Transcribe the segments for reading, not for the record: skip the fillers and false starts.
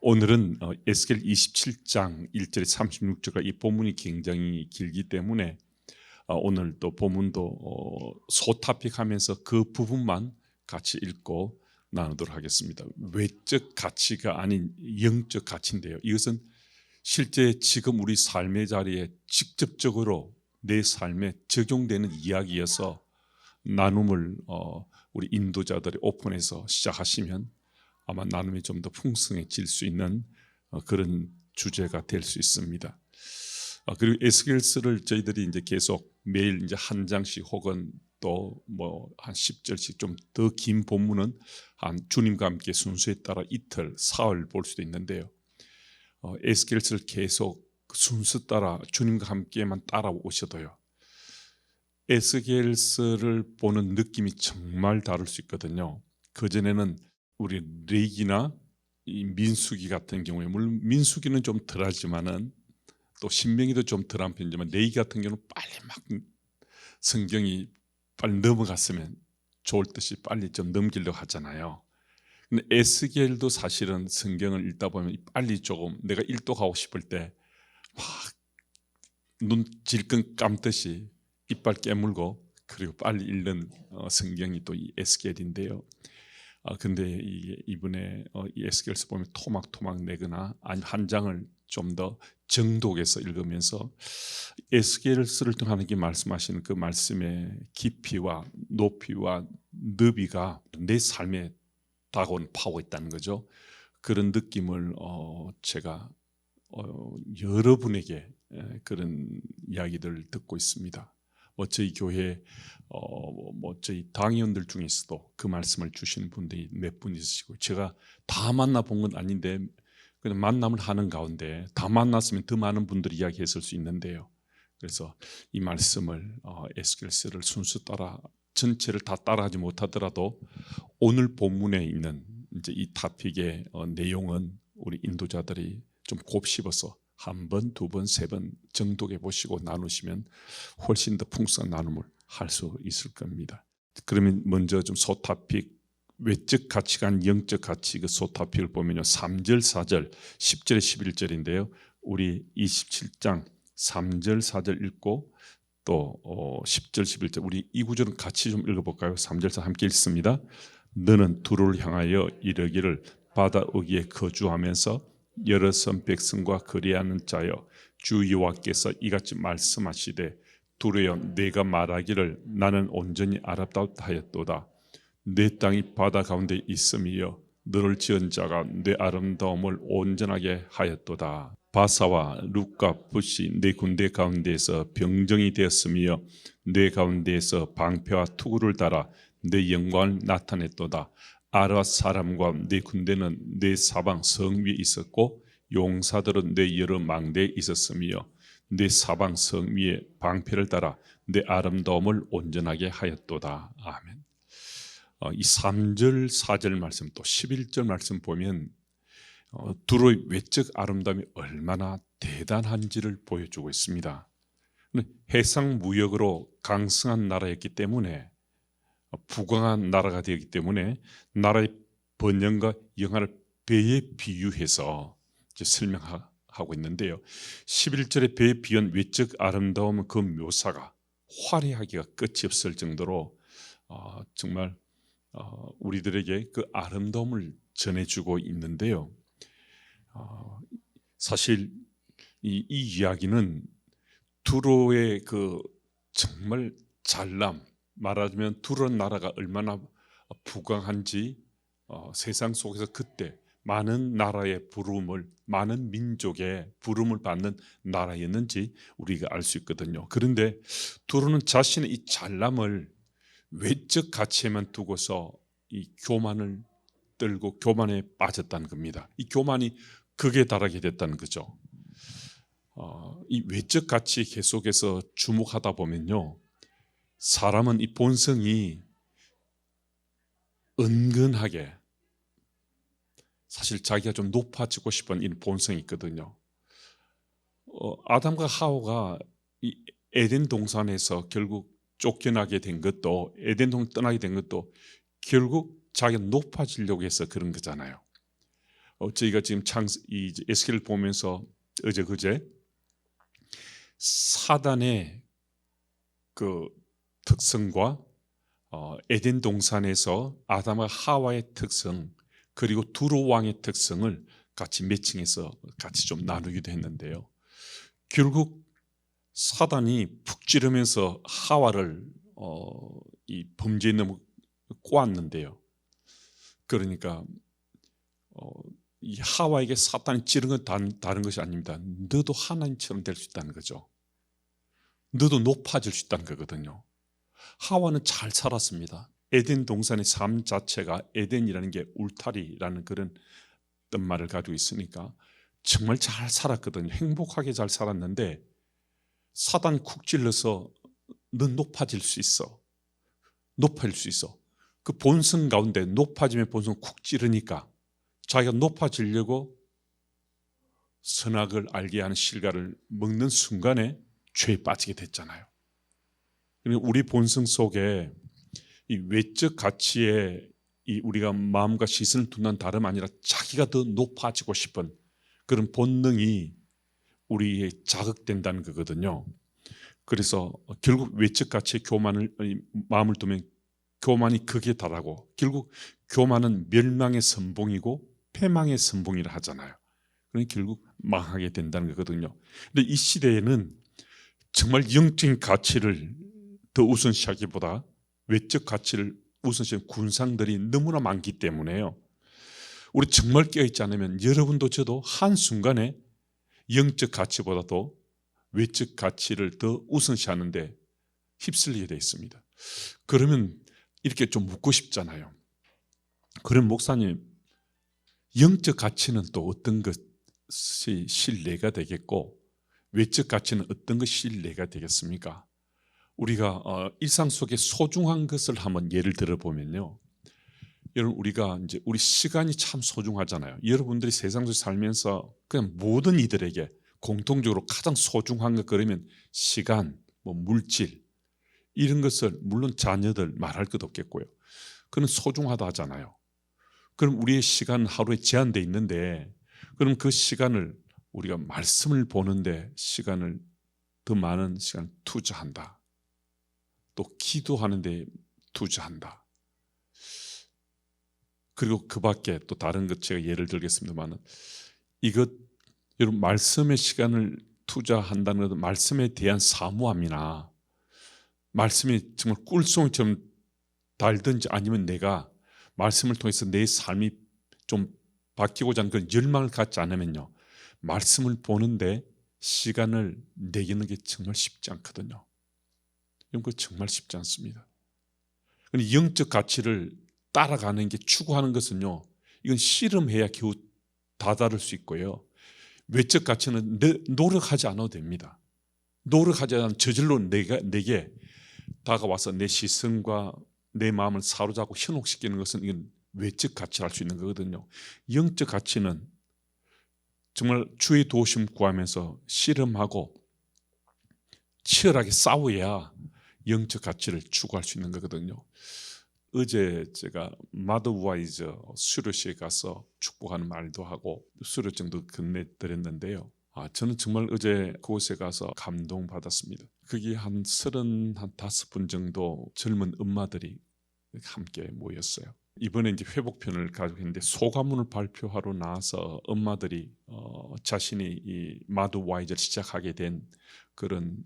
오늘은 에스겔 27장 1절에 36절과 이 본문이 굉장히 길기 때문에 오늘 또 본문도 소타픽하면서 그 부분만 같이 읽고 나누도록 하겠습니다. 외적 가치가 아닌 영적 가치인데요. 이것은 실제 지금 우리 삶의 자리에 직접적으로 내 삶에 적용되는 이야기여서 나눔을 우리 인도자들이 오픈해서 시작하시면 아마 나눔이 좀 더 풍성해질 수 있는 그런 주제가 될 수 있습니다. 그리고 에스겔서를 저희들이 이제 계속 매일 이제 한 장씩 혹은 또 뭐 한 10절씩 좀 더 긴 본문은 한 주님과 함께 순서에 따라 이틀, 사흘 볼 수도 있는데요. 에스겔서를 계속 순서 따라 주님과 함께만 따라오셔도요. 에스겔서를 보는 느낌이 정말 다를 수 있거든요. 그전에는 우리 레위기나 이 민수기 같은 경우에 물론 민수기는 좀 덜하지만은 또 신명기도 좀 덜한 편이지만 레위기 같은 경우는 빨리 막 성경이 빨리 넘어갔으면 좋을 듯이 빨리 좀 넘기려고 하잖아요. 근데 에스겔도 사실은 성경을 읽다 보면 빨리 조금 내가 일독하고 싶을 때 막 눈 질끈 감듯이 이빨 깨물고 그리고 빨리 읽는 성경이 또 이 에스겔인데요. 근데 이번에 이 에스겔서 보면 토막토막 내거나 아니 한 장을 좀 더 정독해서 읽으면서 에스겔서를 통해 하나님께 말씀하시는 그 말씀의 깊이와 높이와 너비가 내 삶에 다가온 파워가 있다는 거죠. 그런 느낌을 제가 여러분에게 그런 이야기들을 듣고 있습니다. 저희 교회 저희 당의원들 중에서도 그 말씀을 주시는 분들이 몇 분 있으시고 제가 다 만나본 건 아닌데 그냥 만남을 하는 가운데 다 만났으면 더 많은 분들이 이야기했을 수 있는데요. 그래서 이 말씀을 에스겔서를 순서 따라 전체를 다 따라하지 못하더라도 오늘 본문에 있는 이제 이 토픽의 내용은 우리 인도자들이 좀 곱씹어서 한 번, 두 번, 세 번 정독해 보시고 나누시면 훨씬 더 풍성한 나눔을 할 수 있을 겁니다. 그러면 먼저 좀 소토픽 외적 가치가 아닌 영적 가치 그 소토픽을 보면요 3절, 4절, 10절에 11절인데요. 우리 27장 3절, 4절 읽고 또 10절, 11절 우리 이 구절은 같이 좀 읽어볼까요? 3절, 4절 함께 읽습니다. 너는 두루를 향하여 이르기를 바다 어귀에 거주하면서 여러 선 백성과 거래하는 자여 주 여호와께서 이같이 말씀하시되 두루여 내가 말하기를 나는 온전히 아름답다 하였도다. 내 땅이 바다 가운데 있음이여 너를 지은 자가 내 아름다움을 온전하게 하였도다. 바사와 룻과 붓이 내 군대 가운데에서 병정이 되었으며 내 가운데에서 방패와 투구를 달아 내 영광을 나타냈도다. 아라 사람과 내 군대는 내 사방 성 위에 있었고 용사들은 내 여러 망대에 있었으며 내 사방 성 위에 방패를 달아 내 아름다움을 온전하게 하였도다. 아멘. 이 3절 4절 말씀 또 11절 말씀 보면 두루의 외적 아름다움이 얼마나 대단한지를 보여주고 있습니다. 해상 무역으로 강성한 나라였기 때문에 부강한 나라가 되었기 때문에 나라의 번영과 영화를 배에 비유해서 설명하고 있는데요. 11절에 배에 비유한 외적 아름다움은 그 묘사가 화려하기가 끝이 없을 정도로 정말 우리들에게 그 아름다움을 전해주고 있는데요. 사실 이 이야기는 두로의 그 정말 잘남 말하자면 두로 나라가 얼마나 부강한지 세상 속에서 그때 많은 나라의 부름을 많은 민족의 부름을 받는 나라였는지 우리가 알 수 있거든요. 그런데 두로는 자신의 이 잘남을 외적 가치에만 두고서 이 교만을 떨고 교만에 빠졌다는 겁니다. 이 교만이 극에 달하게 됐다는 거죠. 이 외적 가치 계속해서 주목하다 보면요, 사람은 이 본성이 은근하게 사실 자기가 좀 높아지고 싶은 이 본성이 있거든요. 아담과 하와가 이 에덴 동산에서 결국 쫓겨나게 된 것도 에덴 동산 떠나게 된 것도 결국 자기가 높아지려고 해서 그런 거잖아요. 저희가 지금 이 에스겔을 보면서 어제 그제 사단의 그 특성과 에덴 동산에서 아담과 하와의 특성 그리고 두로 왕의 특성을 같이 매칭해서 같이 좀 나누기도 했는데요. 결국 사단이 푹 찌르면서 하와를 이 범죄에 너무 꼬았는데요. 그러니까 이 하와에게 사탄이 찌른 건 다른 것이 아닙니다. 너도 하나님처럼 될 수 있다는 거죠. 너도 높아질 수 있다는 거거든요. 하와는 잘 살았습니다. 에덴 동산의 삶 자체가 에덴이라는 게 울타리라는 그런 뜻말을 가지고 있으니까 정말 잘 살았거든요. 행복하게 잘 살았는데 사단 쿡 찔러서 넌 높아질 수 있어. 높아질 수 있어. 그 본성 가운데 높아짐의 본성 쿡 찌르니까 자기가 높아지려고 선악을 알게 하는 실과를 먹는 순간에 죄에 빠지게 됐잖아요. 우리 본성 속에 이 외적 가치에 우리가 마음과 시선을 둔다는 다름 아니라 자기가 더 높아지고 싶은 그런 본능이 우리에 자극된다는 거거든요. 그래서 결국 외적 가치에 마음을 두면 교만이 극에 달하고 결국 교만은 멸망의 선봉이고 패망의 선봉이라 하잖아요. 그러니까 결국 망하게 된다는 거거든요. 근데 이 시대에는 정말 영적인 가치를 더 우선시하기보다 외적 가치를 우선시하는 군상들이 너무나 많기 때문에요. 우리 정말 깨어있지 않으면 여러분도 저도 한순간에 영적 가치보다도 외적 가치를 더 우선시하는데 휩쓸리게 되어 있습니다. 그러면 이렇게 좀 묻고 싶잖아요. 그럼 목사님, 영적 가치는 또 어떤 것이 신뢰가 되겠고 외적 가치는 어떤 것이 신뢰가 되겠습니까? 우리가 일상 속에 소중한 것을 한번 예를 들어보면요. 여러분 우리가 이제 우리 시간이 참 소중하잖아요. 여러분들이 세상 속에 살면서 그냥 모든 이들에게 공통적으로 가장 소중한 것 그러면 시간, 뭐 물질 이런 것을 물론 자녀들 말할 것 없겠고요. 그건 소중하다 하잖아요. 그럼 우리의 시간은 하루에 제한되어 있는데 그럼 그 시간을 우리가 말씀을 보는데 시간을 더 많은 시간을 투자한다. 또 기도하는 데 투자한다. 그리고 그 밖에 또 다른 것 제가 예를 들겠습니다만 여러분 말씀의 시간을 투자한다는 것은 말씀에 대한 사모함이나 말씀이 정말 꿀송이처럼 달든지 아니면 내가 말씀을 통해서 내 삶이 좀 바뀌고자 하는 그런 열망을 갖지 않으면요. 말씀을 보는데 시간을 내기는 게 정말 쉽지 않거든요. 이런 거 정말 쉽지 않습니다. 영적 가치를 따라가는 게 추구하는 것은요. 이건 씨름해야 겨우 다다를 수 있고요. 외적 가치는 노력하지 않아도 됩니다. 노력하지 않아도 저절로 내게 다가와서 내 시선과 내 마음을 사로잡고 현혹시키는 것은 이건 외적 가치를 할 수 있는 거거든요. 영적 가치는 정말 주의 도우심 구하면서 씨름하고 치열하게 싸워야 영적 가치를 추구할 수 있는 거거든요. 어제 제가 마더와이저 수료시에 가서 축복하는 말도 하고 수료증도 건네드렸는데요. 저는 정말 어제 그곳에 가서 감동받았습니다. 거기 한 35분 정도 젊은 엄마들이 함께 모였어요. 이번에 이제 회복편을 가지고 있는데 소감문을 발표하러 나와서 엄마들이 자신이 이 마더와이저를 시작하게 된 그런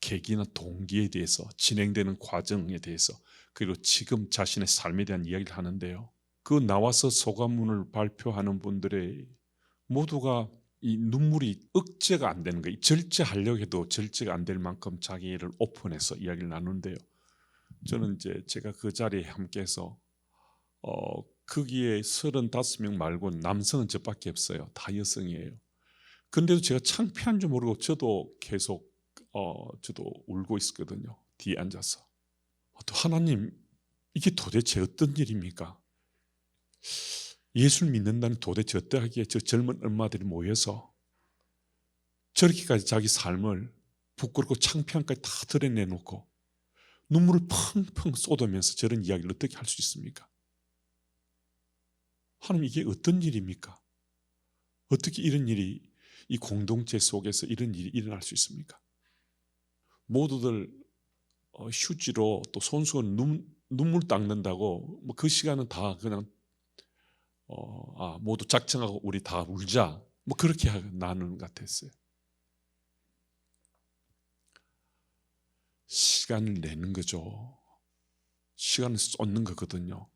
계기나 동기에 대해서 진행되는 과정에 대해서 그리고 지금 자신의 삶에 대한 이야기를 하는데요. 그 나와서 소감문을 발표하는 분들의 모두가 이 눈물이 억제가 안 되는 거예요. 절제하려고 해도 절제가 안 될 만큼 자기를 오픈해서 이야기를 나누는데요. 저는 이제 제가 그 자리에 함께해서 거기에 35명 말고 남성은 저밖에 없어요. 다 여성이에요. 근데도 제가 창피한 줄 모르고 저도 계속 저도 울고 있었거든요. 뒤에 앉아서. 또 하나님, 이게 도대체 어떤 일입니까? 예수를 믿는다는 도대체 어떠하기에 저 젊은 엄마들이 모여서 저렇게까지 자기 삶을 부끄럽고 창피함까지 다 드러내놓고 눈물을 펑펑 쏟으면서 저런 이야기를 어떻게 할 수 있습니까? 하나님, 이게 어떤 일입니까? 어떻게 이런 일이 이 공동체 속에서 이런 일이 일어날 수 있습니까? 모두들 휴지로 또 손수건 눈물 닦는다고 뭐 그 시간은 다 그냥 모두 작정하고 우리 다 울자 뭐 그렇게 나누는 것 같았어요. 시간을 내는 거죠. 시간을 쏟는 거거든요.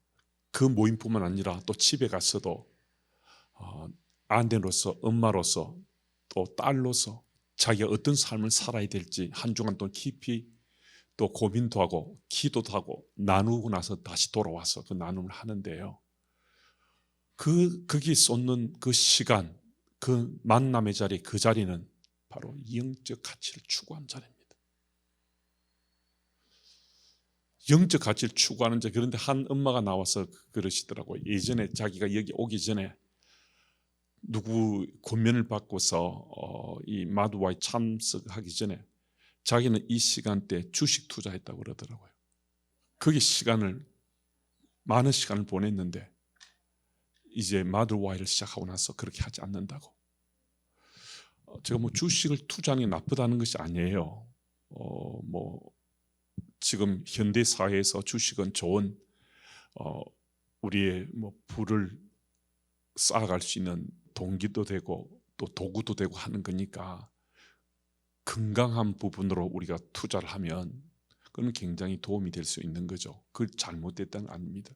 그 모임뿐만 아니라 또 집에 가서도 아내로서 엄마로서 또 딸로서 자기가 어떤 삶을 살아야 될지 한 주간 또 깊이 또 고민도 하고 기도도 하고 나누고 나서 다시 돌아와서 그 나눔을 하는데요. 거기 쏟는 그 시간, 그 만남의 자리, 그 자리는 바로 영적 가치를 추구한 자리입니다. 영적 가치를 추구하는 자. 그런데 한 엄마가 나와서 그러시더라고요. 예전에 자기가 여기 오기 전에 누구 권면을 받고서 이 마두와에 참석하기 전에 자기는 이 시간대 주식 투자했다고 그러더라고요. 거기 많은 시간을 보냈는데 이제 마두와이를 시작하고 나서 그렇게 하지 않는다고. 제가 뭐 주식을 투자하는 게 나쁘다는 것이 아니에요. 뭐 지금 현대 사회에서 주식은 좋은 우리의 뭐 부를 쌓아갈 수 있는 동기도 되고 또 도구도 되고 하는 거니까 건강한 부분으로 우리가 투자를 하면 그건 굉장히 도움이 될 수 있는 거죠. 그 잘못됐다는 건 아닙니다.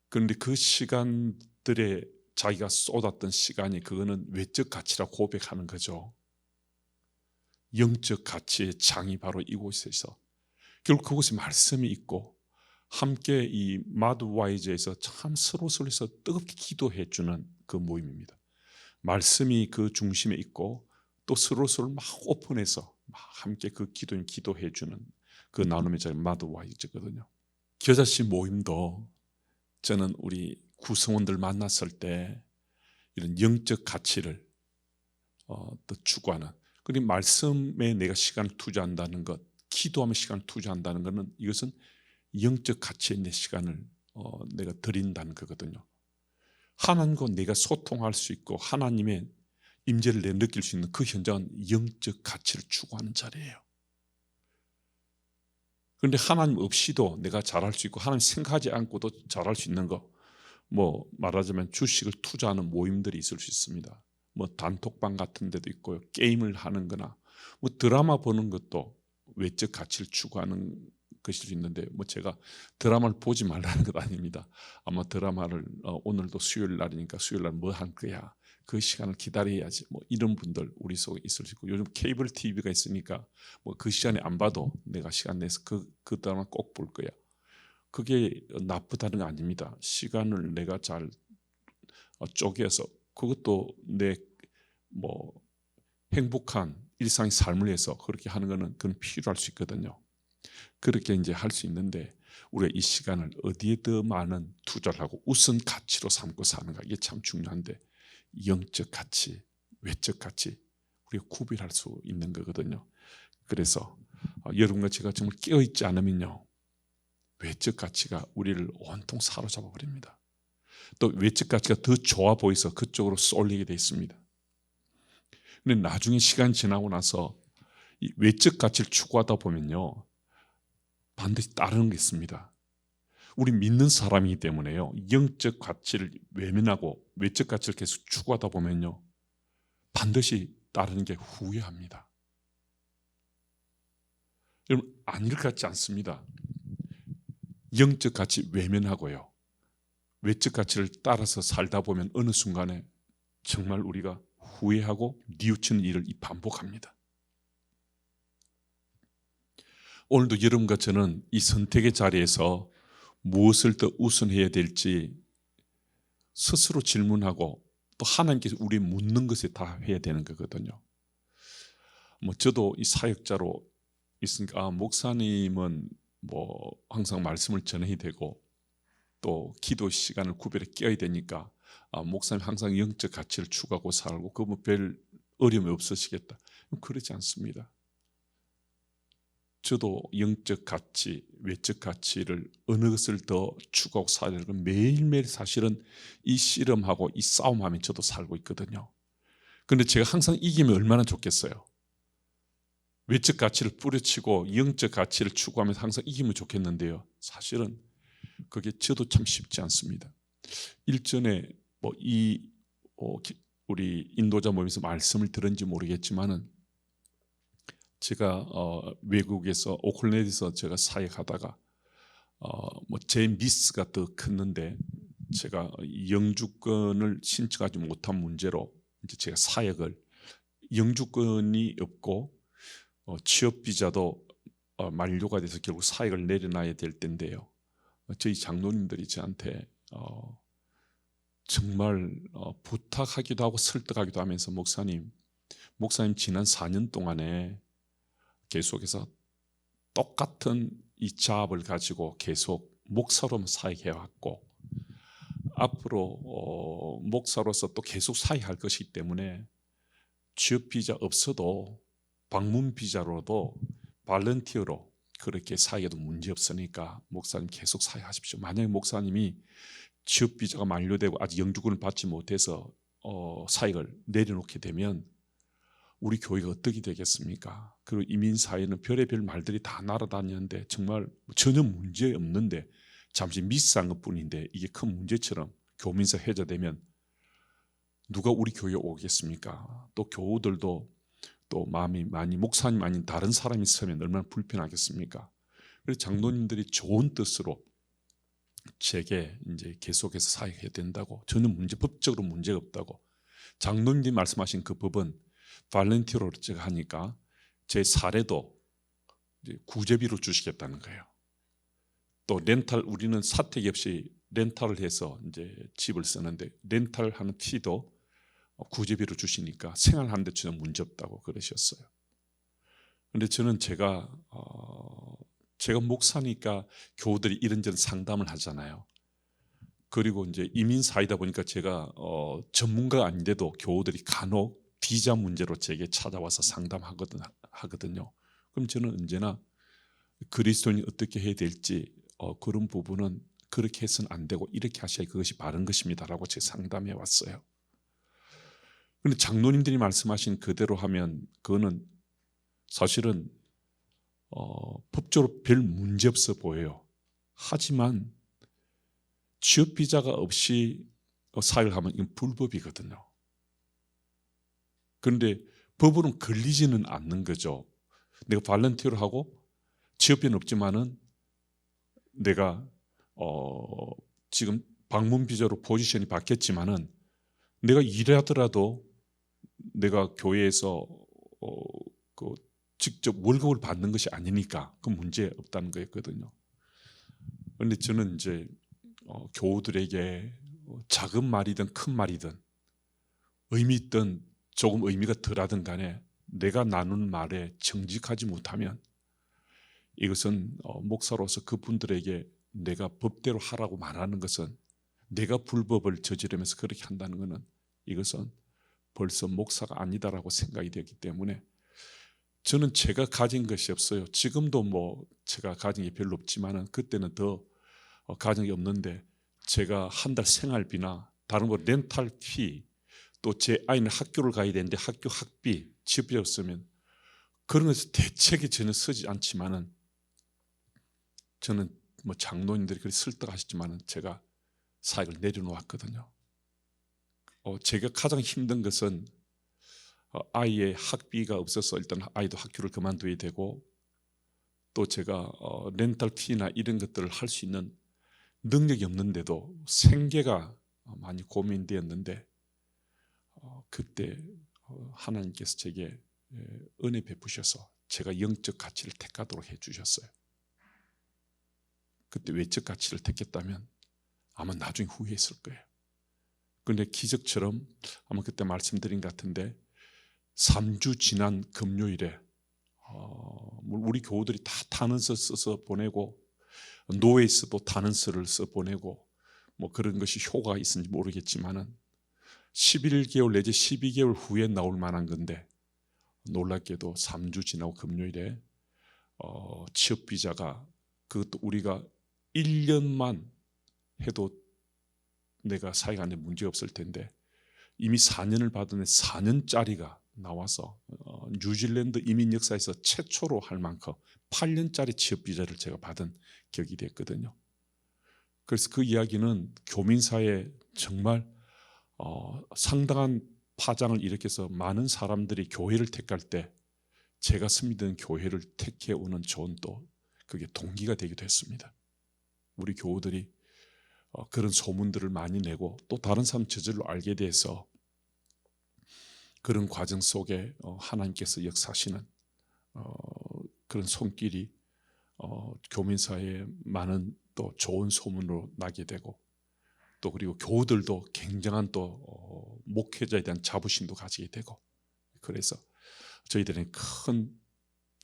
그런데 그 시간들에 자기가 쏟았던 시간이 그거는 외적 가치라고 고백하는 거죠. 영적 가치의 장이 바로 이곳에서 결국 그곳에 말씀이 있고 함께 이 마두와이즈에서 참 서로서로서 뜨겁게 기도해 주는 그 모임입니다. 말씀이 그 중심에 있고 또 서로서로 막 오픈해서 막 함께 그 기도해 주는 그 나눔의 자리 마두와이즈거든요. 겨자씨 모임도 저는 우리 구성원들 만났을 때 이런 영적 가치를 또 추구하는, 그리고 말씀에 내가 시간을 투자한다는 것, 기도하며 시간을 투자한다는 것은 이것은 영적 가치에 내 시간을 내가 드린다는 거거든요. 하나님과 내가 소통할 수 있고 하나님의 임재를 내가 느낄 수 있는 그 현장은 영적 가치를 추구하는 자리예요. 그런데 하나님 없이도 내가 잘할 수 있고 하나님 생각하지 않고도 잘할 수 있는 거, 뭐 말하자면 주식을 투자하는 모임들이 있을 수 있습니다. 뭐 단톡방 같은 데도 있고요. 게임을 하는 거나 뭐 드라마 보는 것도 외적 가치를 추구하는 것일 수 있는데 뭐 제가 드라마를 보지 말라는 것 아닙니다. 아마 드라마를 오늘도 수요일 날이니까 수요일 날 뭐 할 거야, 그 시간을 기다려야지, 뭐 이런 분들 우리 속에 있을 수 있고, 요즘 케이블 TV가 있으니까 뭐 그 시간에 안 봐도 내가 시간 내서 그 드라마 꼭 볼 거야. 그게 나쁘다는 거 아닙니다. 시간을 내가 잘 쪼개서 그것도 내 뭐 행복한 일상의 삶을 위해서 그렇게 하는 거는 그건 필요할 수 있거든요. 그렇게 이제 할 수 있는데 우리가 이 시간을 어디에 더 많은 투자를 하고 우선 가치로 삼고 사는가, 이게 참 중요한데 영적 가치, 외적 가치 우리가 구별할 수 있는 거거든요. 그래서 여러분과 제가 정말 깨어있지 않으면요, 외적 가치가 우리를 온통 사로잡아 버립니다. 또 외적 가치가 더 좋아 보여서 그쪽으로 쏠리게 돼 있습니다. 근데 나중에 시간이 지나고 나서 이 외적 가치를 추구하다 보면요, 반드시 따르는 게 있습니다. 우리 믿는 사람이기 때문에요, 영적 가치를 외면하고 외적 가치를 계속 추구하다 보면요, 반드시 따르는 게 후회합니다. 여러분, 아닐 것 같지 않습니다. 영적 가치 외면하고요, 외적 가치를 따라서 살다 보면 어느 순간에 정말 우리가 후회하고 뉘우치는 일을 반복합니다. 오늘도 여러분과 저는 이 선택의 자리에서 무엇을 더 우선해야 될지 스스로 질문하고 또 하나님께서 우리 묻는 것에 다 해야 되는 거거든요. 뭐 저도 이 사역자로 있으니까 목사님은 뭐 항상 말씀을 전해야 되고 또 기도 시간을 구별해 껴야 되니까 목사님 항상 영적 가치를 추구하고 살고 그뭐 별 어려움이 없으시겠다. 그렇지 않습니다. 저도 영적 가치, 외적 가치를 어느 것을 더 추구하고 살아야 되는 건 매일매일 사실은 이 씨름하고 이 싸움하면 저도 살고 있거든요. 그런데 제가 항상 이기면 얼마나 좋겠어요. 외적 가치를 뿌리치고 영적 가치를 추구하면서 항상 이기면 좋겠는데요. 사실은 그게 저도 참 쉽지 않습니다. 일전에 우리 인도자 모임에서 말씀을 들은지 모르겠지만은 제가 외국에서 오클랜드에서 제가 사역하다가 제 미스가 더 컸는데 제가 영주권을 신청하지 못한 문제로 이제 제가 사역을 영주권이 없고 취업 비자도 만료가 돼서 결국 사역을 내려놔야 될 때인데요. 저희 장로님들이 저한테 정말 부탁하기도 하고 설득하기도 하면서 목사님 지난 4년 동안에 계속해서 똑같은 이 자업을 가지고 계속 목사로 사역해 왔고 앞으로 목사로서 또 계속 사역할 것이기 때문에 취업 비자 없어도 방문 비자로도 발런티어로 그렇게 사역해도 문제 없으니까 목사님 계속 사역하십시오. 만약에 목사님이 취업 비자가 만료되고 아직 영주권을 받지 못해서 사역을 내려놓게 되면 우리 교회가 어떻게 되겠습니까? 그리고 이민 사회는 별의별 말들이 다 날아다니는데 정말 전혀 문제 없는데 잠시 미스한 것뿐인데 이게 큰 문제처럼 교민사 해제되면 누가 우리 교회에 오겠습니까? 또 교우들도 또 마음이 많이 목사님 아닌 다른 사람이 있으면 얼마나 불편하겠습니까? 그래서 장로님들이 좋은 뜻으로 제게 이제 계속해서 사역해야 된다고, 저는 법적으로 문제가 없다고, 장로님들이 말씀하신 그 법은 발렌티어로 제가 하니까 제 사례도 구제비로 주시겠다는 거예요. 또 렌탈, 우리는 사택이 없이 렌탈을 해서 이제 집을 쓰는데 렌탈하는 피도 구제비로 주시니까 생활하는데 전혀 문제 없다고 그러셨어요. 그런데 저는 제가 목사니까 교우들이 이런저런 상담을 하잖아요. 그리고 이제 이민 사이다 보니까 제가 전문가가 아닌데도 교우들이 간혹 비자 문제로 제게 찾아와서 상담하거든요. 그럼 저는 언제나 그리스도인이 어떻게 해야 될지 그런 부분은 그렇게 해서는 안 되고 이렇게 하셔야 그것이 바른 것입니다라고 제가 상담해 왔어요. 그런데 장로님들이 말씀하신 그대로 하면 그거는 사실은 법적으로 별 문제 없어 보여요. 하지만 취업 비자가 없이 사역을 하면 이건 불법이거든요. 그런데 법으로는 걸리지는 않는 거죠. 내가 발런티어를 하고 취업비는 없지만은 내가 지금 방문 비자로 포지션이 바뀌었지만은 내가 일하더라도 내가 교회에서 직접 월급을 받는 것이 아니니까 그 문제 없다는 거였거든요. 그런데 저는 이제 교우들에게 작은 말이든 큰 말이든 의미 있든 조금 의미가 덜하든 간에 내가 나눈 말에 정직하지 못하면 이것은 목사로서 그분들에게 내가 법대로 하라고 말하는 것은 내가 불법을 저지르면서 그렇게 한다는 것은 이것은 벌써 목사가 아니다라고 생각이 되기 때문에 저는 제가 가진 것이 없어요. 지금도 제가 가진 게 별로 없지만은 그때는 더 가진 게 없는데 제가 한 달 생활비나 다른 거 렌탈 피, 또 제 아이는 학교를 가야 되는데 학교 학비, 취업비 없으면 그런 것에 대책이 전혀 서지 않지만은 저는 장로님들이 그렇게 설득하셨지만은 제가 사역을 내려놓았거든요. 제가 가장 힘든 것은 아이의 학비가 없어서 일단 아이도 학교를 그만둬야 되고 또 제가 렌탈 피나 이런 것들을 할 수 있는 능력이 없는데도 생계가 많이 고민되었는데 그때 하나님께서 제게 은혜 베푸셔서 제가 영적 가치를 택하도록 해주셨어요. 그때 외적 가치를 택했다면 아마 나중에 후회했을 거예요. 그런데 기적처럼 아마 그때 말씀드린 것 같은데 3주 지난 금요일에 우리 교우들이 다 탄원서 써서 보내고 노예에서도 탄원서를 써 보내고 그런 것이 효과가 있는지 모르겠지만은 11개월 내지 12개월 후에 나올 만한 건데 놀랍게도 3주 지나고 금요일에 취업 비자가 그것도 우리가 1년만 해도 내가 사회가 문제 없을 텐데 이미 4년을 받은 4년짜리가 나와서 뉴질랜드 이민 역사에서 최초로 할 만큼 8년짜리 취업 비자를 제가 받은 기억이 됐거든요. 그래서 그 이야기는 교민사회에 정말 상당한 파장을 일으켜서 많은 사람들이 교회를 택할 때 제가 스미든 교회를 택해오는 좋은 또 그게 동기가 되기도 했습니다. 우리 교우들이 그런 소문들을 많이 내고 또 다른 사람 저절로 알게 돼서 그런 과정 속에 하나님께서 역사하시는 그런 손길이 교민사회에 많은 또 좋은 소문으로 나게 되고 또 그리고 교우들도 굉장한 또 목회자에 대한 자부심도 가지게 되고 그래서 저희들은 큰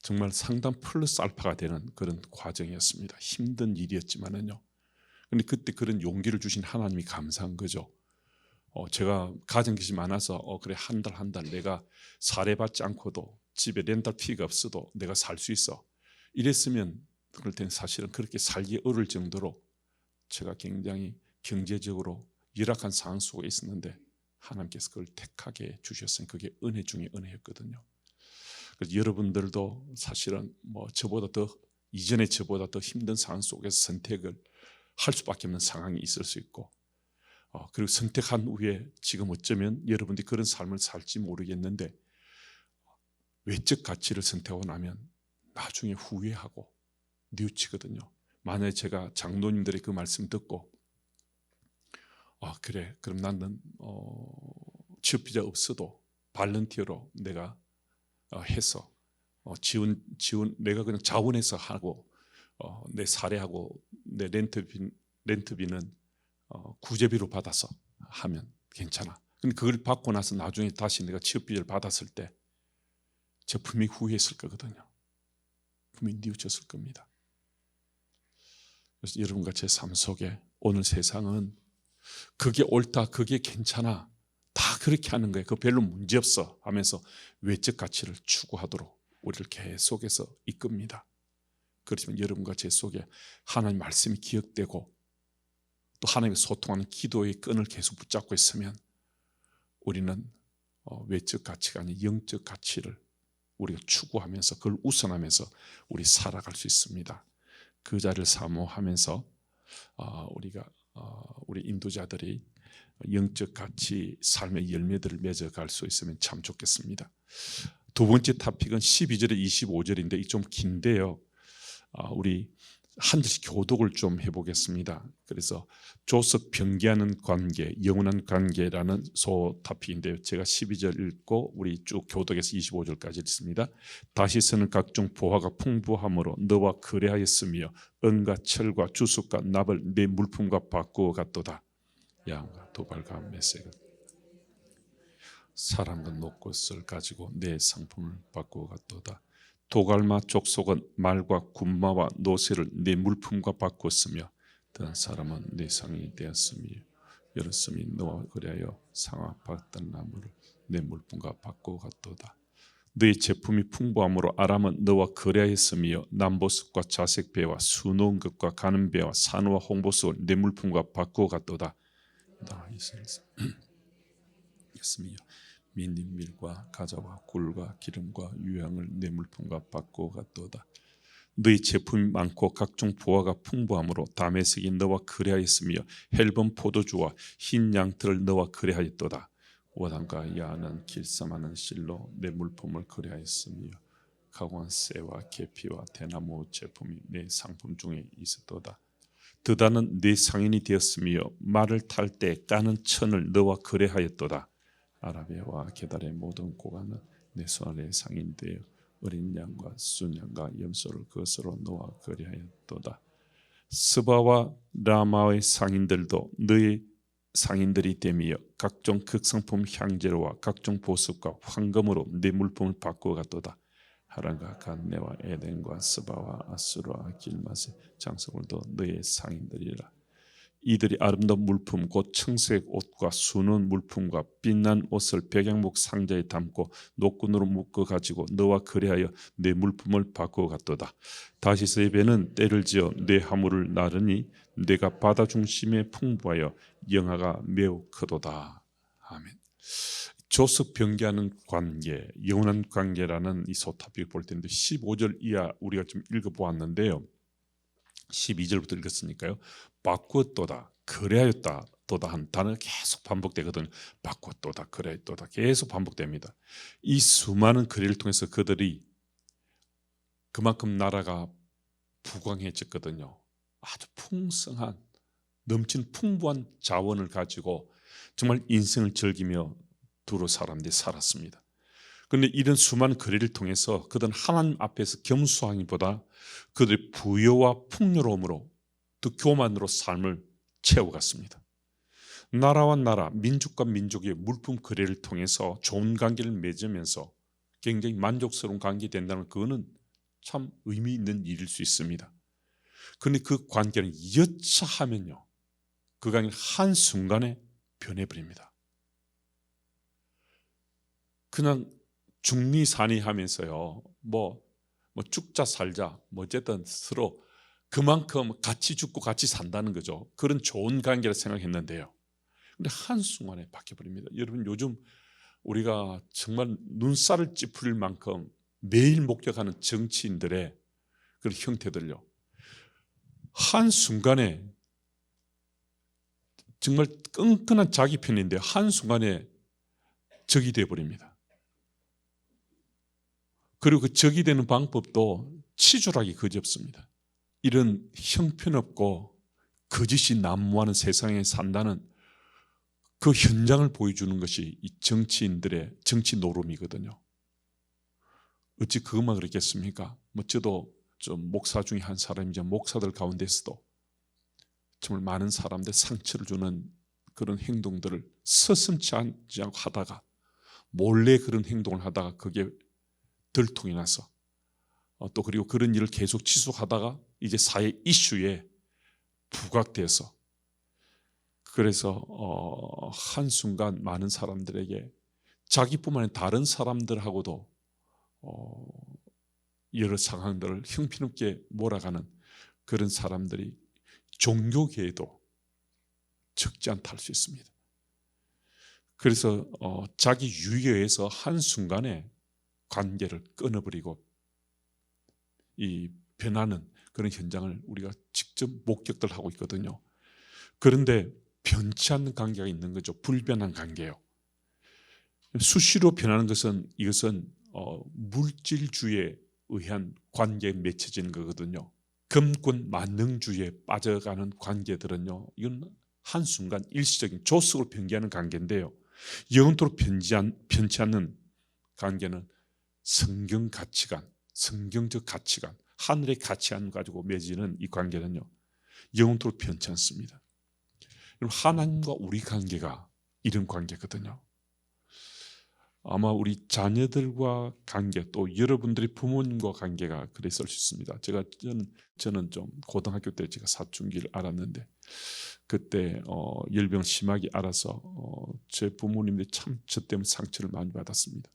정말 상당 플러스 알파가 되는 그런 과정이었습니다. 힘든 일이었지만은요. 근데 그때 그런 용기를 주신 하나님이 감사한 거죠. 제가 가정빚이 많아서 그래 한 달 내가 살해받지 않고도 집에 렌탈 피가 없어도 내가 살 수 있어. 이랬으면 그럴 때는 사실은 그렇게 살기 어려울 정도로 제가 굉장히 경제적으로 열악한 상황 속에 있었는데 하나님께서 그걸 택하게 주셨으니 그게 은혜 중에 은혜였거든요. 그래서 여러분들도 사실은 저보다 더 이전에 저보다 더 힘든 상황 속에서 선택을 할 수밖에 없는 상황이 있을 수 있고 그리고 선택한 후에 지금 어쩌면 여러분들이 그런 삶을 살지 모르겠는데 외적 가치를 선택하고 나면 나중에 후회하고 뉘우치거든요. 만약에 제가 장로님들의 그 말씀 듣고 그래 그럼 나는 취업비자 없어도 발런티어로 내가 해서 지원 내가 그냥 자원해서 하고 내 사례하고 내 렌트비는 구제비로 받아서 하면 괜찮아. 근데 그걸 받고 나서 나중에 다시 내가 취업비자를 받았을 때 저 분명히 후회했을 거거든요. 분명히 뉘우쳤을 겁니다. 그래서 여러분과 제 삶 속에 오늘 세상은 그게 옳다, 그게 괜찮아, 다 그렇게 하는 거예요. 그 별로 문제 없어 하면서 외적 가치를 추구하도록 우리를 계속해서 이끕니다. 그렇지만 여러분과 제 속에 하나님 말씀이 기억되고 또 하나님과 소통하는 기도의 끈을 계속 붙잡고 있으면 우리는 외적 가치가 아닌 영적 가치를 우리가 추구하면서 그걸 우선하면서 우리 살아갈 수 있습니다. 그 자리를 사모하면서 우리 인도자들이 영적 가치 삶의 열매들을 맺어갈 수 있으면 참 좋겠습니다. 두 번째 토픽은 12절에 25절인데 이 좀 긴데요. 우리 한 절씩 교독을 좀 해보겠습니다. 그래서 조석 병기하는 관계, 영원한 관계라는 소토픽인데요. 제가 12절 읽고 우리 쭉 교독에서 25절까지 읽습니다. 다시서는 각종 보화가 풍부함으로 너와 거래하였으며 은과 철과 주석과 납을 내 물품과 바꾸어 갔도다. 양과 도발과 메세가 사람과 녹것을 가지고 내 상품을 바꾸어 갔도다. 도갈마 족속은 말과 군마와 노새를 내 물품과 바꾸었으며 다른 사람은 내 상이 되었으며 여럿음이 너와 거래하여 상합받던 나무를 내 물품과 바꾸어 갔도다. 너의 제품이 풍부함으로 아람은 너와 거래하였으며 남보석과 자색배와 수놓은 것과 가는 배와 산호와 홍보석을 내 물품과 바꾸어 갔도다. 있으며 민밀과 가자와 꿀과 기름과 유향을 내 물품과 바꾸어 갔도다. 너희 제품이 많고 각종 보화가 풍부함으로 다메섹이 너와 거래하였으며 헬본 포도주와 흰 양털을 너와 거래하였도다. 워단과 야는 길쌈하는 실로 내 물품을 거래하였으며 가공한 쇠와 계피와 대나무 제품이 내 상품 중에 있었도다. 드다는 내 상인이 되었으며 말을 탈 때 까는 천을 너와 거래하였도다. 아라비아와 게달의 모든 고관은 내 손 아래 상인되어 어린 양과 순양과 염소를 그것으로 너와 거래하였도다. 스바와 라마의 상인들도 너의 상인들이 되며 각종 극상품 향재료와 각종 보석과 황금으로 내 물품을 바꾸어 갔도다. 하란과 간네와 에덴과 스바와 아수르와 길맛의 장성을도 너의 상인들이라. 이들이 아름다운 물품 곧 청색 옷과 수놓은 물품과 빛난 옷을 백양목 상자에 담고 노끈으로 묶어 가지고 너와 거래하여 내 물품을 바꾸어 갔도다. 다시 세 배는 때를 지어 내 화물을 나르니 내가 바다 중심에 풍부하여 영하가 매우 크도다. 아멘. 조석 변개하는 관계, 영원한 관계라는 이 소토픽을 볼 텐데 15절 이하 우리가 좀 읽어보았는데요. 12절부터 읽었으니까요. 바꾸었도다, 그래하였다, 도다 한 단어가 계속 반복되거든요. 바꾸었도다, 그래하였도다 계속 반복됩니다. 이 수많은 거래를 통해서 그들이 그만큼 나라가 부강해졌거든요. 아주 풍성한, 넘치는 풍부한 자원을 가지고 정말 인생을 즐기며 두루 사람들이 살았습니다. 그런데 이런 수많은 거래를 통해서 그들은 하나님 앞에서 겸손하기보다 그들의 부여와 풍요로움으로 또 교만으로 삶을 채워갔습니다. 나라와 나라, 민족과 민족의 물품 거래를 통해서 좋은 관계를 맺으면서 굉장히 만족스러운 관계 된다는 그거는 참 의미 있는 일일 수 있습니다. 그런데 그 관계는 여차하면요, 그 관계는 한순간에 변해버립니다. 그냥 중리산이 하면서요, 뭐 죽자 살자, 어쨌든 서로 그만큼 같이 죽고 같이 산다는 거죠. 그런 좋은 관계라 생각했는데요. 근데 한순간에 바뀌어버립니다. 여러분, 요즘 우리가 정말 눈살을 찌푸릴 만큼 매일 목격하는 정치인들의 그런 형태들요, 한순간에 정말 끈끈한 자기 편인데 한순간에 적이 되어버립니다. 그리고 그 적이 되는 방법도 치졸하기 그지없습니다. 이런 형편없고 거짓이 난무하는 세상에 산다는 그 현장을 보여주는 것이 이 정치인들의 정치 노름이거든요. 어찌 그것만 그렇겠습니까? 저도 좀 목사 중에 한 사람이죠. 목사들 가운데서도 정말 많은 사람들 상처를 주는 그런 행동들을 서슴지 않고 하다가 몰래 그런 행동을 하다가 그게 들통이 나서 또 그리고 그런 일을 계속 지속하다가 이제 사회 이슈에 부각돼서 그래서 한순간 많은 사람들에게 자기뿐만 아니라 다른 사람들하고도 여러 상황들을 형편없게 몰아가는 그런 사람들이 종교계에도 적지 않다 할 수 있습니다. 그래서 자기 유익에 의해서 한순간에 관계를 끊어버리고 이 변하는 그런 현장을 우리가 직접 목격들 하고 있거든요. 그런데 변치 않는 관계가 있는 거죠. 불변한 관계요. 수시로 변하는 것은 이것은 물질주의에 의한 관계에 맺혀지는 거거든요. 금권 만능주의에 빠져가는 관계들은요, 이건 한순간 일시적인 조석으로 변개하는 관계인데요, 영원토록 변치 않는 관계는 성경 가치관, 성경적 가치관, 하늘의 가치관 가지고 맺어지는 이 관계는요, 영원토록 변치 않습니다. 하나님과 우리 관계가 이런 관계거든요. 아마 우리 자녀들과 관계, 또 여러분들이 부모님과 관계가 그랬을 수 있습니다. 저는 좀 고등학교 때 제가 사춘기를 알았는데 그때 열병 심하게 알아서 제 부모님들이 참 저 때문에 상처를 많이 받았습니다.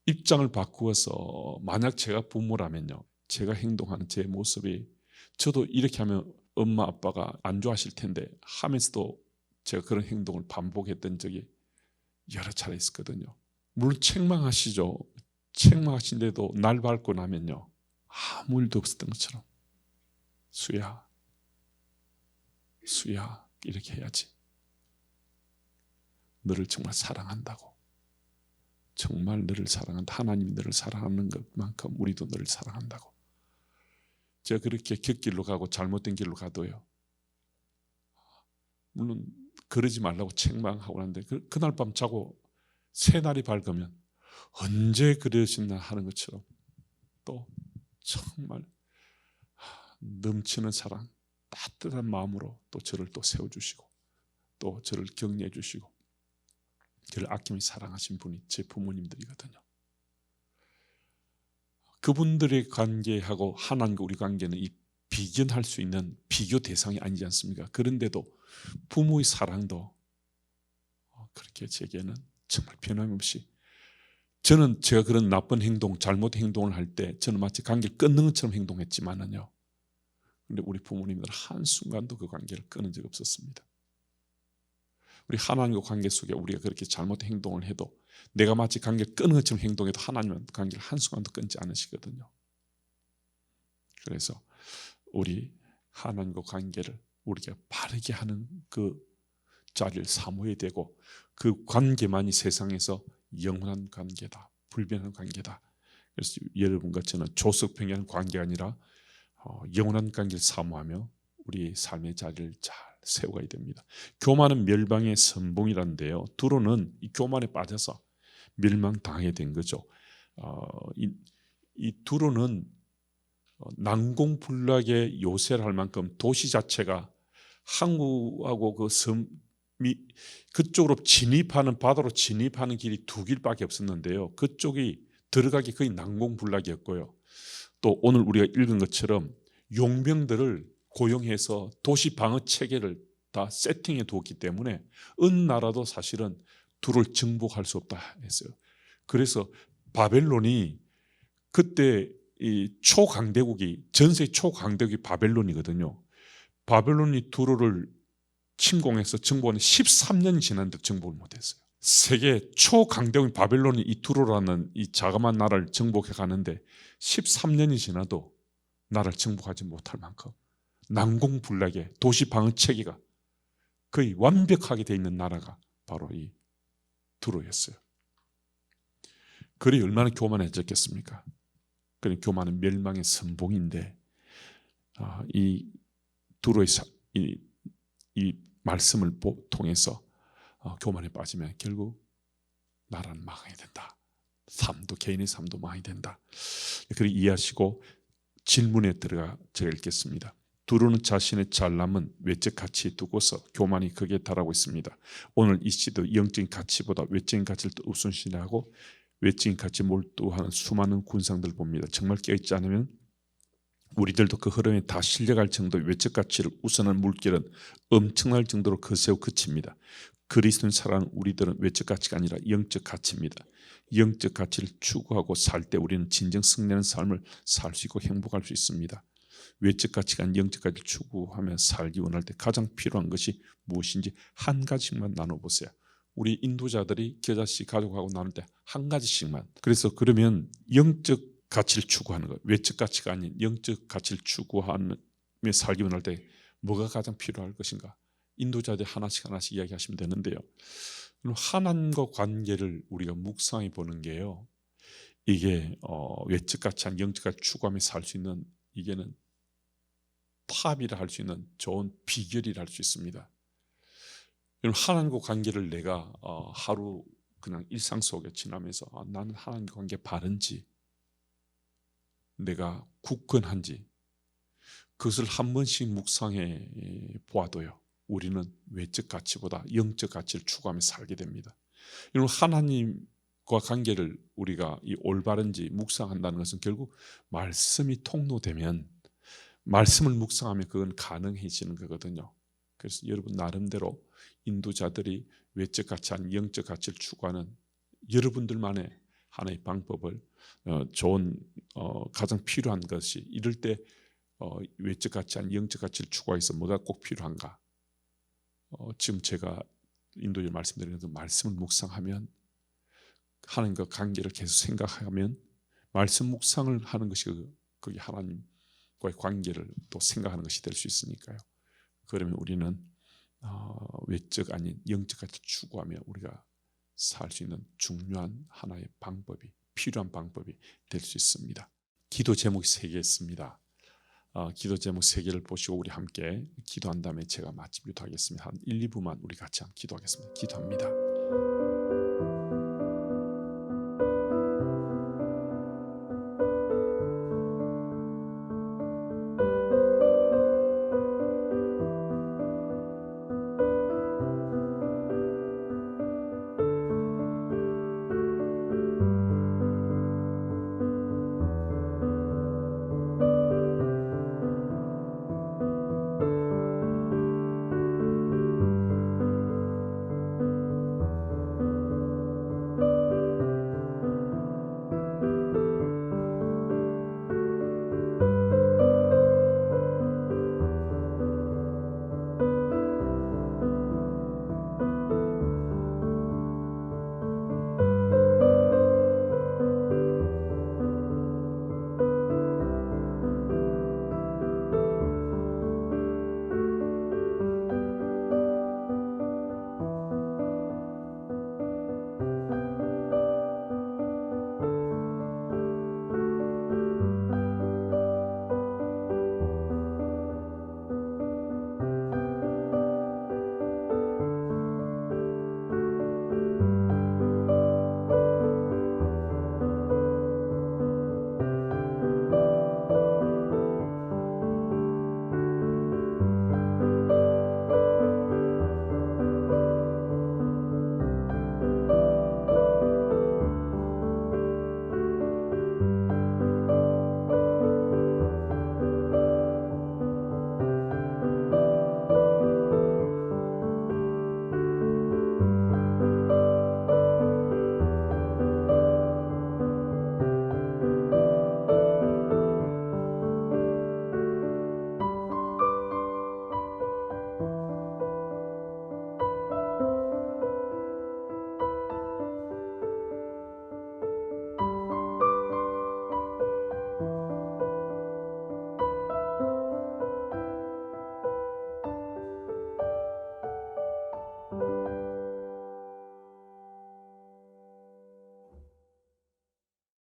입장을 바꾸어서 만약 제가 부모라면요, 제가 행동하는 제 모습이 저도 이렇게 하면 엄마 아빠가 안 좋아하실 텐데 하면서도 제가 그런 행동을 반복했던 적이 여러 차례 있었거든요. 물론 책망하시죠. 책망하신데도 날 밟고 나면요, 아무 일도 없었던 것처럼 수야 이렇게 해야지. 너를 정말 사랑한다고. 정말 너를 사랑한다. 하나님이 너를 사랑하는 것만큼 우리도 너를 사랑한다고. 제가 그렇게 곁길로 가고 잘못된 길로 가도요, 물론 그러지 말라고 책망하고 하는데 그날 밤 자고 새날이 밝으면 언제 그러셨나 하는 것처럼 또 정말 넘치는 사랑, 따뜻한 마음으로 또 저를 또 세워주시고 또 저를 격려해 주시고 저를 아낌이 사랑하신 분이 제 부모님들이거든요. 그분들의 관계하고 하나님과 우리 관계는 이 비견할 수 있는 비교 대상이 아니지 않습니까? 그런데도 부모의 사랑도 그렇게 제게는 정말 변함없이, 저는 제가 그런 나쁜 행동, 잘못 행동을 할 때 저는 마치 관계를 끊는 것처럼 행동했지만은요, 근데 우리 부모님들은 한순간도 그 관계를 끊은 적 없었습니다. 우리 하나님과 관계 속에 우리가 그렇게 잘못 행동을 해도, 내가 마치 관계를 끊는 것처럼 행동해도 하나님은 관계를 한순간도 끊지 않으시거든요. 그래서 우리 하나님과 관계를 우리가 바르게 하는 그 자리를 사모해야 되고, 그 관계만이 세상에서 영원한 관계다, 불변한 관계다. 그래서 여러분과 저는 조석평이한 관계가 아니라 영원한 관계를 사모하며 우리 삶의 자리를 잘 세워가야 됩니다. 교만은 멸망의 선봉이란데요, 두로는 이 교만에 빠져서 멸망당하게 된 거죠. 이 두로는 난공불락의 요새를 할 만큼 도시 자체가 항구하고 그 섬 그쪽으로 진입하는, 바다로 진입하는 길이 두 길밖에 없었는데요, 그쪽이 들어가기 거의 난공불락이었고요. 또 오늘 우리가 읽은 것처럼 용병들을 고용해서 도시 방어 체계를 다 세팅해 두었기 때문에 어느 나라도 사실은 두를 정복할 수 없다 했어요. 그래서 바벨론이 그때 이 초강대국이, 전세 초강대국이 바벨론이거든요. 바벨론이 두로를 침공해서 정복하는 13년이 지났는데 정복을 못했어요. 세계 초강대국인 바벨론이 이 두로라는 이 자그마한 나라를 정복해 가는데 13년이 지나도 나라를 정복하지 못할 만큼 난공불락의 도시 방어 체계가 거의 완벽하게 되어 있는 나라가 바로 이 두로였어요. 그리 얼마나 교만해졌겠습니까? 그런 교만은 멸망의 선봉인데, 이 두로의 이 말씀을 통해서 교만에 빠지면 결국 나라는 망하게 된다. 삶도, 개인의 삶도 망하게 된다. 그렇게 이해하시고 질문에 들어가 제가 읽겠습니다. 두로는 자신의 잘남은 외적 가치에 두고서 교만이 극에 달하고 있습니다. 오늘 이 시도 영적인 가치보다 외적인 가치를 더 우선시하고 외적인 가치에 몰두하는 수많은 군상들을 봅니다. 정말 깨어있지 않으면 우리들도 그 흐름에 다 실려갈 정도의 외적 가치를 우선하는 물길은 엄청날 정도로 거세고 그칩니다. 그리스도인 살아가는 우리들은 외적 가치가 아니라 영적 가치입니다. 영적 가치를 추구하고 살 때 우리는 진정 승리하는 삶을 살 수 있고 행복할 수 있습니다. 외적 가치가 아닌 영적 가치를 추구하며 살기 원할 때 가장 필요한 것이 무엇인지 한 가지씩만 나눠보세요. 우리 인도자들이 겨자씨 가족하고 나눌 때 한 가지씩만. 그래서 그러면 영적 가치를 추구하는 것, 외적 가치가 아닌 영적 가치를 추구하며 살기 원할 때 뭐가 가장 필요할 것인가? 인도자들 하나씩 이야기하시면 되는데요, 하나님과 관계를 우리가 묵상해 보는 게요, 이게 외적 가치 아닌 영적 가치를 추구하며 살 수 있는, 이게는 탑이라 할 수 있는 좋은 비결이라 할 수 있습니다. 하나님과 관계를 내가 하루 그냥 일상 속에 지나면서 나는 하나님과 관계 바른지, 내가 굳건한지, 그것을 한 번씩 묵상해 보아도요, 우리는 외적 가치보다 영적 가치를 추구하며 살게 됩니다. 여러분, 하나님과 관계를 우리가 이 올바른지 묵상한다는 것은 결국 말씀이 통로되면, 말씀을 묵상하면 그건 가능해지는 거거든요. 그래서 여러분 나름대로 인도자들이 외적 가치 아닌 영적 가치를 추구하는 여러분들만의 하나의 방법을, 좋은 가장 필요한 것이, 이럴 때 외적 가치 아닌 영적 가치를 추구해서 뭐가 꼭 필요한가? 지금 제가 인도에 말씀드리는 그 말씀을 묵상하면, 하나님과 관계를 계속 생각하면, 말씀 묵상을 하는 것이 그게 하나님과의 관계를 또 생각하는 것이 될 수 있으니까요. 그러면 우리는 외적 아닌 영적 가치를 추구하며 우리가 살 수 있는 중요한 하나의 방법이, 필요한 방법이 될 수 있습니다. 기도 제목이 3개 있습니다. 기도 제목 3개를 보시고 우리 함께 기도한 다음에 제가 마치기도 하겠습니다. 한 1, 2부만 우리 같이 기도하겠습니다. 기도합니다.